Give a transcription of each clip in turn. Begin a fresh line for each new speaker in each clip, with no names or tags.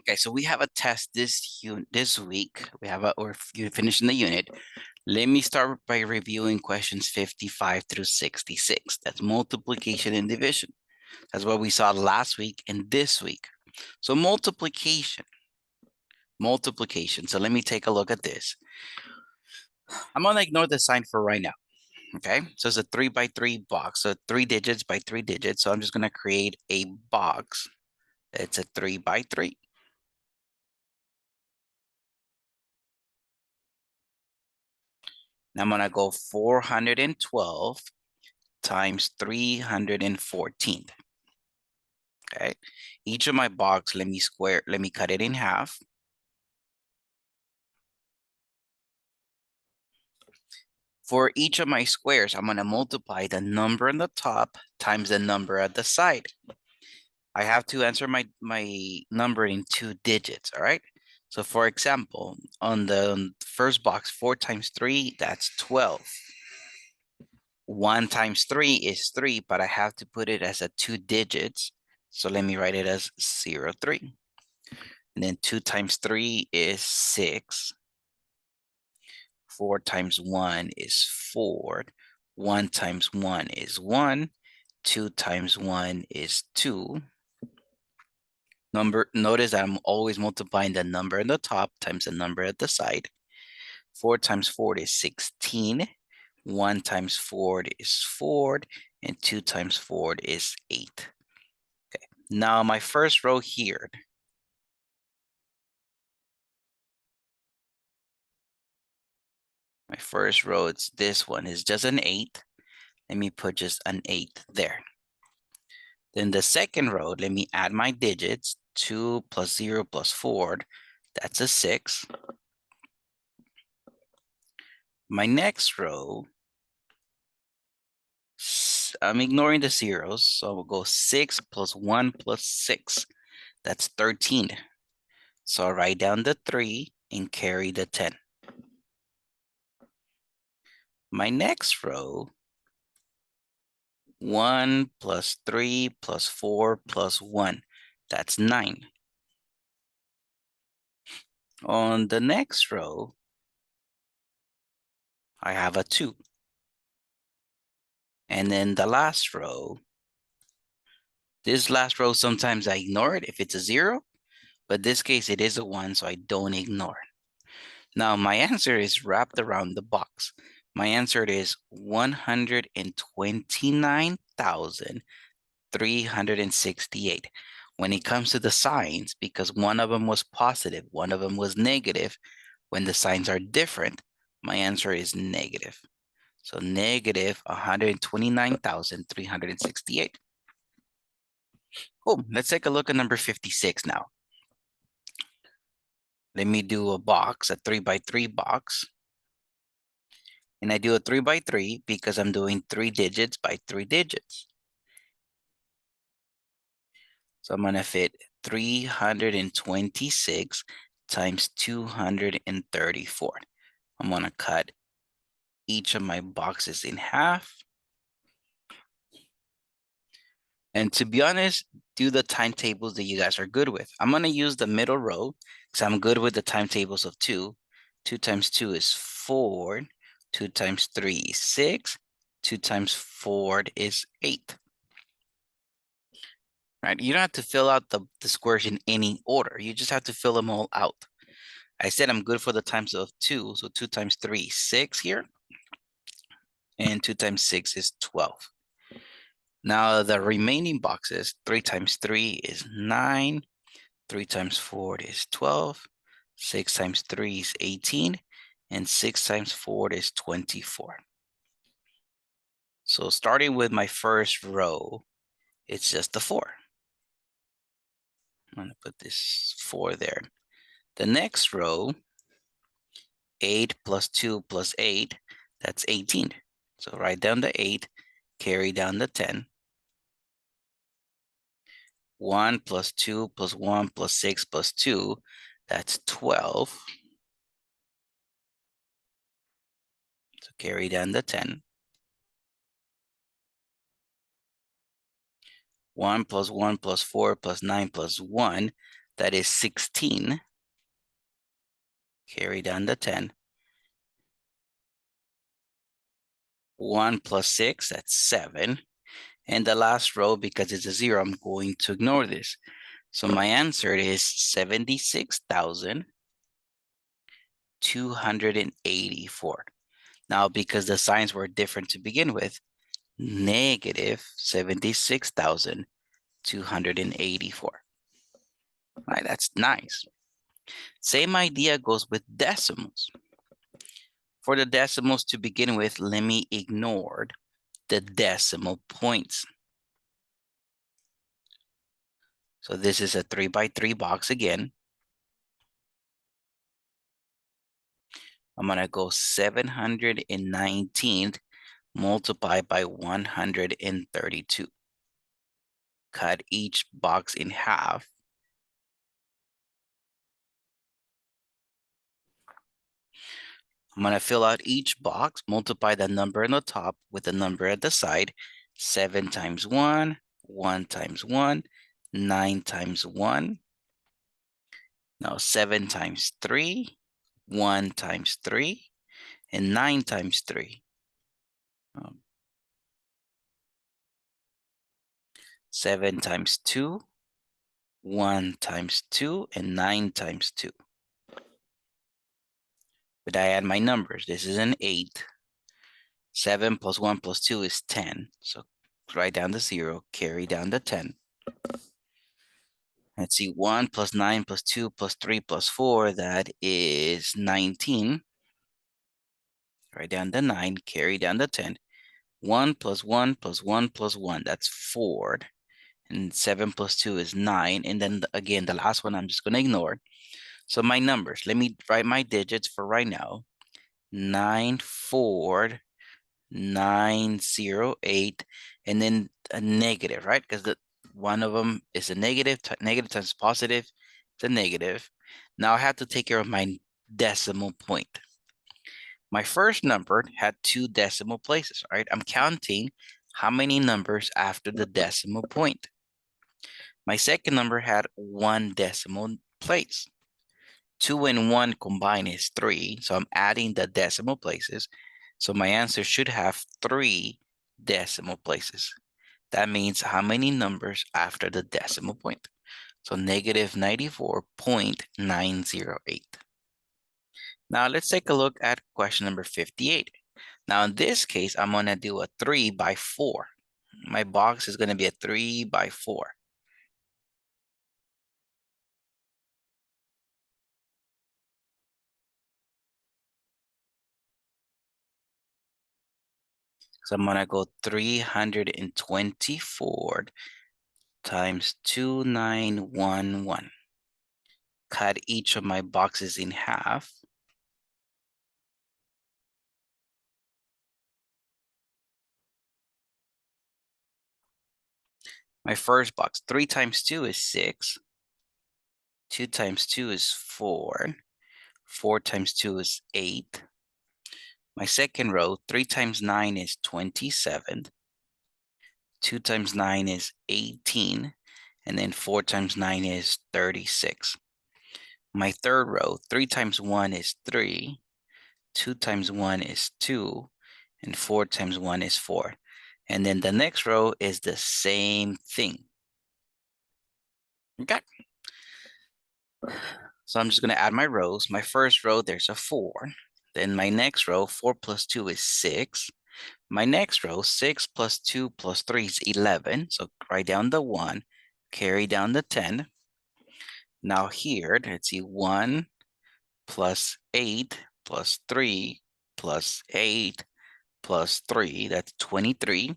Okay, so we have a test this week. We're finishing the unit. Let me start by reviewing questions 55 through 66. That's multiplication and division. That's what we saw last week and this week. So multiplication. So let me take a look at this. I'm gonna ignore the sign for right now. Okay, so it's a 3x3 box, so 3 digits by 3 digits. So I'm just gonna create a box. It's a 3x3. Now I'm gonna go 412 times 314. Okay, each of my box, let me cut it in half. For each of my squares, I'm gonna multiply the number on the top times the number at the side. I have to answer my number in 2 digits, all right? So for example, on the first box, 4 times 3, that's 12. 1 times 3 is 3, but I have to put it as a 2 digits. So let me write it as 0, 3. And then 2 times 3 is 6. 4 times 1 is 4. 1 times 1 is 1. 2 times 1 is 2. Notice that I'm always multiplying the number at the top times the number at the side. 4 times 4 is 16. 1 times 4 is 4. And 2 times 4 is 8. Okay. Now my first row here. My first row, it's this one. It's just an 8. Let me put just an 8 there. Then the second row, let me add my digits. 2 plus 0 plus 4. That's a 6. My next row, I'm ignoring the zeros, so we'll go 6 plus 1 plus 6. That's 13. So I'll write down the 3 and carry the 10. My next row, 1 plus 3 plus 4 plus 1. That's 9. On the next row, I have a 2. And then the last row, this last row, sometimes I ignore it if it's a 0, but this case it is a 1, so I don't ignore it. Now my answer is wrapped around the box. My answer is 129,368. When it comes to the signs, because one of them was positive, one of them was negative, when the signs are different, my answer is negative. So negative 129,368. Cool. Let's take a look at number 56 now. Let me do a box, a 3x3 box. And I do a 3x3 because I'm doing 3 digits by 3 digits. So I'm going to fit 326 times 234. I'm going to cut each of my boxes in half. And to be honest, do the timetables that you guys are good with. I'm going to use the middle row because I'm good with the timetables of 2. 2 times 2 is 4. 2 times 3 is 6. 2 times 4 is 8. Right? You don't have to fill out the squares in any order. You just have to fill them all out. I said I'm good for the times of 2. So 2 times 3 is 6 here. And 2 times 6 is 12. Now the remaining boxes, 3 times 3 is 9. 3 times 4 is 12. 6 times 3 is 18. And 6 times 4 is 24. So starting with my first row, it's just the 4. I'm going to put this 4 there. The next row, 8 plus 2 plus 8, that's 18. So write down the 8, carry down the 10. 1 plus 2 plus 1 plus 6 plus 2, that's 12. So carry down the 10. 1 plus 1 plus 4 plus 9 plus 1, that is 16. Carry down the 10. 1 plus 6, that's 7. And the last row, because it's a 0, I'm going to ignore this. So my answer is 76,284. Now, because the signs were different to begin with, negative 76,284. All right, that's nice. Same idea goes with decimals. For the decimals to begin with, let me ignore the decimal points. So this is a 3x3 box again. I'm gonna go 719 multiplied by 132. Cut each box in half. I'm gonna fill out each box, multiply the number on the top with the number at the side. 7 times 1, 1 times 1, 9 times 1. Now 7 times 3, 1 times 3, and 9 times 3. 7 times 2, 1 times 2, and 9 times 2. But I add my numbers. This is an 8. 7 plus 1 plus 2 is 10. So write down the 0, carry down the 10. Let's see, 1 plus 9 plus 2 plus 3 plus 4, that is 19. Write down the 9, carry down the 10. 1 plus 1 plus 1 plus 1, that's 4. And 7 plus 2 is 9. And then again, the last one I'm just going to ignore. So my numbers, let me write my digits for right now. 94908, and then a negative, right? Because one of them is a negative, negative times positive, it's a negative. Now I have to take care of my decimal point. My first number had 2 decimal places, right? I'm counting how many numbers after the decimal point. My second number had 1 decimal place. 2 and 1 combined is 3, so I'm adding the decimal places. So my answer should have 3 decimal places. That means how many numbers after the decimal point? So negative 94.908. Now let's take a look at question number 58. Now in this case, I'm gonna do a 3 by 4. My box is gonna be a 3 by 4. So I'm gonna go 324 times 2911. Cut each of my boxes in half. My first box, 3 times 2 is 6. 2 times 2 is 4. 4 times 2 is 8. My second row, 3 times 9 is 27. 2 times 9 is 18. And then 4 times 9 is 36. My third row, 3 times 1 is 3. 2 times 1 is 2. And 4 times 1 is 4. And then the next row is the same thing. Okay. So I'm just going to add my rows. My first row, there's a 4. Then my next row, 4 plus 2 is 6. My next row, 6 plus 2 plus 3 is 11. So write down the 1, carry down the 10. Now here, let's see, 1 plus 8 plus 3 plus 8 plus 3, that's 23.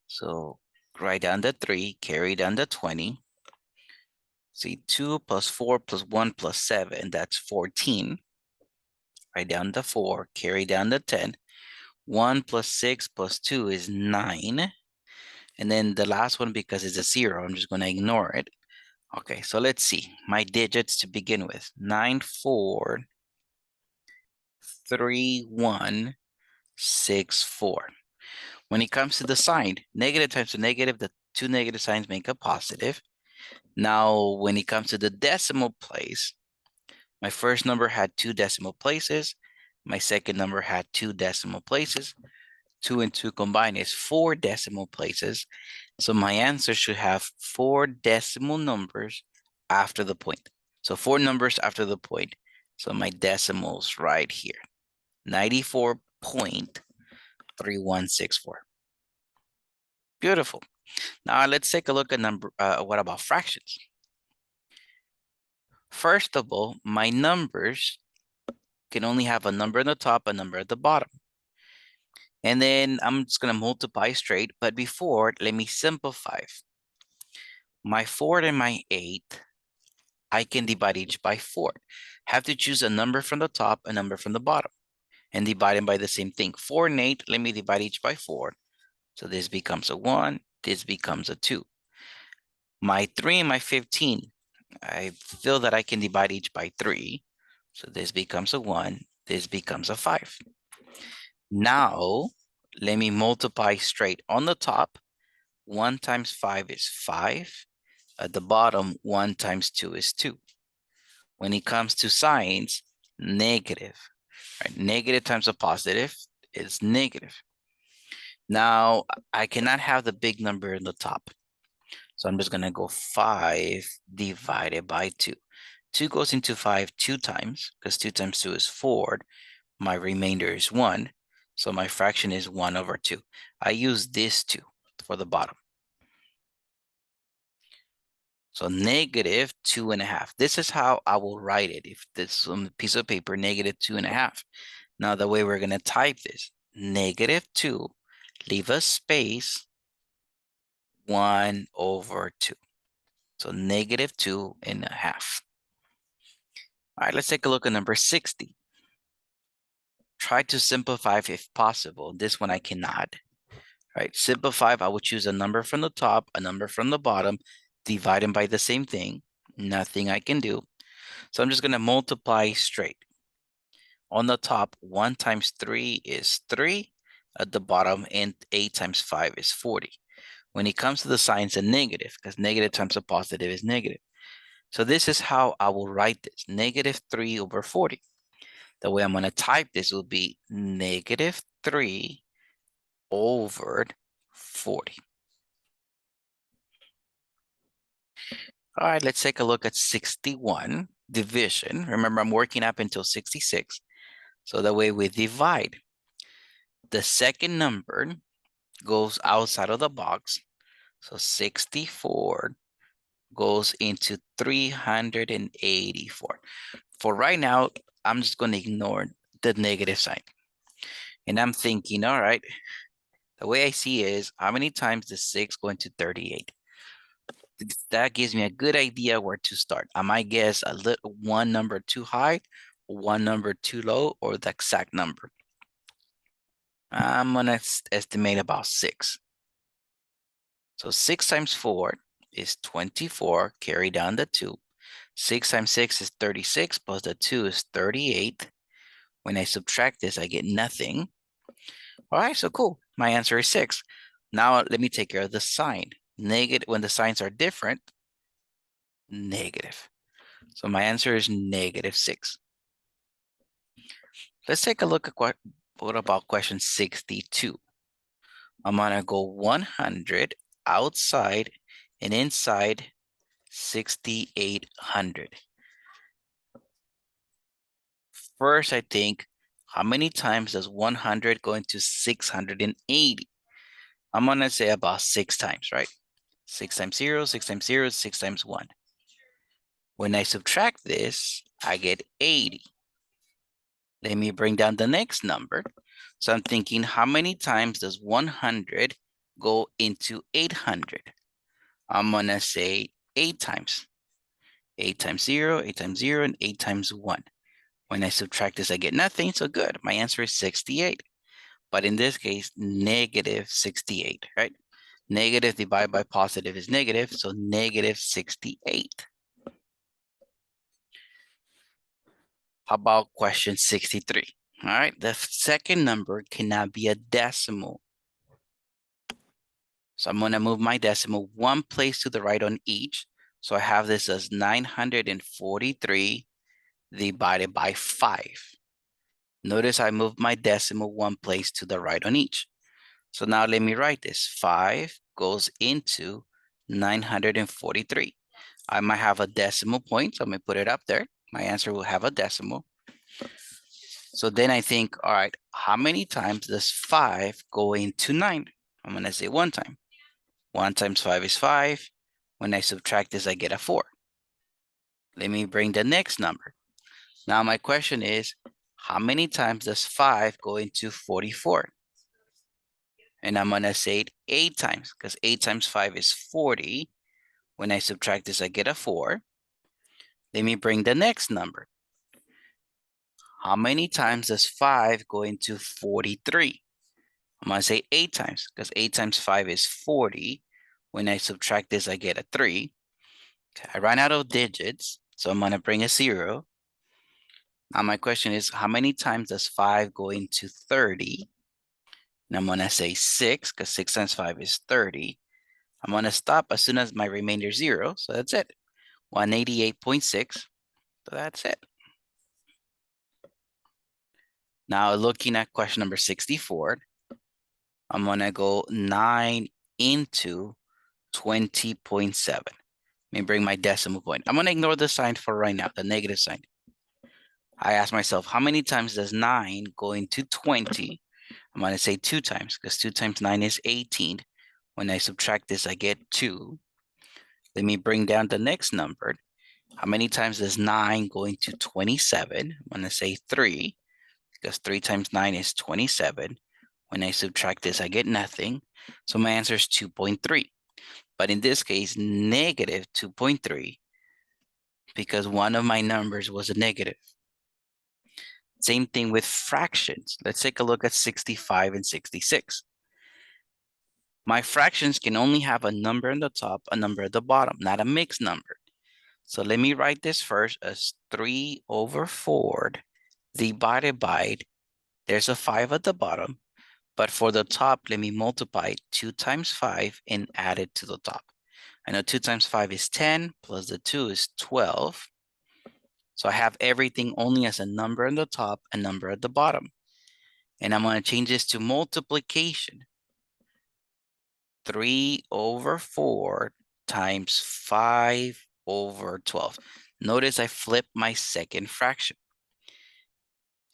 So write down the 3, carry down the 20. See, 2 plus 4 plus 1 plus 7, that's 14. Write down the 4, carry down the 10. 1 plus 6 plus 2 is 9. And then the last one, because it's a 0, I'm just going to ignore it. Okay, so let's see. My digits to begin with. 943164. When it comes to the sign, negative times a negative, the 2 negative signs make a positive. Now, when it comes to the decimal place, my first number had 2 decimal places. My second number had 2 decimal places. 2 and 2 combined is 4 decimal places. So my answer should have 4 decimal numbers after the point. So 4 numbers after the point. So my decimals right here, 94.3164. Beautiful. Now let's take a look at what about fractions? First of all, my numbers can only have a number on the top, a number at the bottom. And then I'm just going to multiply straight. But before, let me simplify. My 4 and my 8, I can divide each by 4. Have to choose a number from the top, a number from the bottom, and divide them by the same thing. 4 and 8, let me divide each by 4. So this becomes a 1, this becomes a 2. My 3 and my 15, I feel that I can divide each by 3. So this becomes a 1, this becomes a 5. Now, let me multiply straight. On the top, 1 times 5 is 5. At the bottom, 1 times 2 is 2. When it comes to signs, negative. Right? Negative times a positive is negative. Now, I cannot have the big number in the top. So I'm just going to go 5 divided by 2. 2 goes into 5 2 times, because 2 times 2 is 4. My remainder is 1. So my fraction is 1 over 2. I use this 2 for the bottom. So negative 2.5. This is how I will write it. If this is on a piece of paper, negative 2.5. Now the way we're going to type this, negative 2, leave a space, 1 over 2. So negative 2.5. All right, let's take a look at number 60. Try to simplify if possible. This one I cannot. All right, simplify, I would choose a number from the top, a number from the bottom, divide them by the same thing. Nothing I can do. So I'm just going to multiply straight. On the top, 1 times 3 is 3. At the bottom, and 8 times 5 is 40. When it comes to the signs, a negative, because negative times a positive is negative. So this is how I will write this, negative 3 over 40. The way I'm going to type this will be negative 3 over 40. All right, let's take a look at 61, division. Remember, I'm working up until 66. So the way we divide, the second number goes outside of the box. So 64 goes into 384. For right now, I'm just going to ignore the negative sign. And I'm thinking, all right, the way I see is how many times does 6 go into 38? That gives me a good idea where to start. I might guess one number too high, one number too low, or the exact number. I'm going to estimate about 6. So 6 times 4 is 24, carry down the 2. 6 times 6 is 36, plus the 2 is 38. When I subtract this, I get nothing. All right, so cool. My answer is 6. Now let me take care of the sign. Negative, when the signs are different, negative. So my answer is negative 6. Let's take a look at what about question 62. I'm gonna go 100 outside and inside 6,800. First, I think, how many times does 100 go into 680? I'm gonna say about 6 times, right? 6 times 0, 6 times 0, 6 times 1. When I subtract this, I get 80. Let me bring down the next number. So I'm thinking, how many times does 100 go into 800? I'm gonna say 8 times. 8 times 0, 8 times 0, and 8 times 1. When I subtract this, I get nothing, so good. My answer is 68. But in this case, negative 68, right? Negative divided by positive is negative, so negative 68. How about question 63? All right, the second number cannot be a decimal. So I'm going to move my decimal 1 place to the right on each. So I have this as 943 divided by 5. Notice I moved my decimal one place to the right on each. So now let me write this. 5 goes into 943. I might have a decimal point, so I'm going to put it up there. My answer will have a decimal. So then I think, all right, how many times does 5 go into 9? I'm going to say 1 time. 1 times 5 is 5. When I subtract this, I get a 4. Let me bring the next number. Now my question is, how many times does 5 go into 44? And I'm going to say it 8 times, because 8 times 5 is 40. When I subtract this, I get a 4. Let me bring the next number. How many times does 5 go into 43? I'm going to say 8 times, because 8 times 5 is 40. When I subtract this, I get a 3. Okay, I ran out of digits, so I'm going to bring a 0. Now my question is, how many times does 5 go into 30? And I'm going to say 6, because 6 times 5 is 30. I'm going to stop as soon as my remainder is 0, so that's it. 188.6, so that's it. Now looking at question number 64, I'm going to go 9 into 20.7. Let me bring my decimal point. I'm going to ignore the sign for right now, the negative sign. I ask myself, how many times does 9 go into 20? I'm going to say 2 times, because 2 times 9 is 18. When I subtract this, I get 2. Let me bring down the next number. How many times does 9 go into 27? I'm going to say 3, because 3 times 9 is 27. When I subtract this, I get nothing. So my answer is 2.3. But in this case, negative 2.3, because one of my numbers was a negative. Same thing with fractions. Let's take a look at 65 and 66. My fractions can only have a number on the top, a number at the bottom, not a mixed number. So let me write this first as 3 over 4 divided by, there's a 5 at the bottom, but for the top, let me multiply 2 times 5 and add it to the top. I know 2 times 5 is 10, plus the 2 is 12. So I have everything only as a number on the top, a number at the bottom. And I'm going to change this to multiplication. 3 over 4 times 5 over 12. Notice I flipped my second fraction.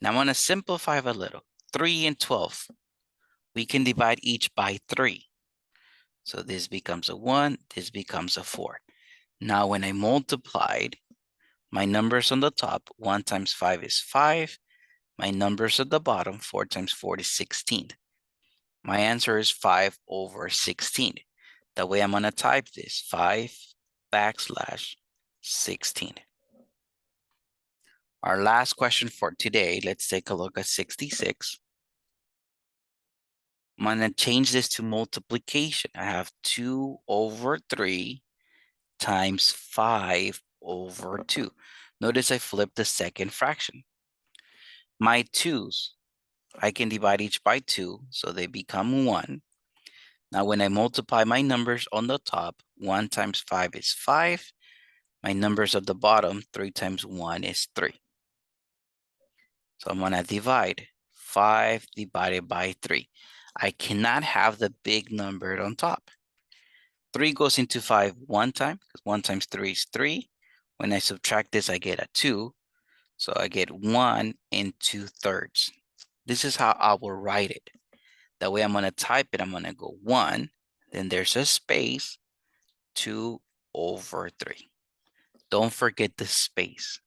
Now I'm going to simplify it a little. 3 and 12. We can divide each by 3. So this becomes a 1, this becomes a 4. Now when I multiplied, my numbers on the top, 1 times 5 is 5. My numbers at the bottom, 4 times 4 is 16. My answer is 5 over 16. The way I'm going to type this, 5 backslash 16. Our last question for today, let's take a look at 66. I'm going to change this to multiplication. I have 2 over 3 times 5 over 2. Notice I flipped the second fraction. My 2's, I can divide each by 2, so they become 1. Now, when I multiply my numbers on the top, 1 times 5 is 5. My numbers at the bottom, 3 times 1 is 3. So I'm going to divide 5 divided by 3. I cannot have the big number on top. 3 goes into 5 one time, because 1 times 3 is 3. When I subtract this, I get a 2. So I get 1 and 2/3. This is how I will write it. That way I'm going to type it. I'm going to go 1, then there's a space, 2 over 3. Don't forget the space.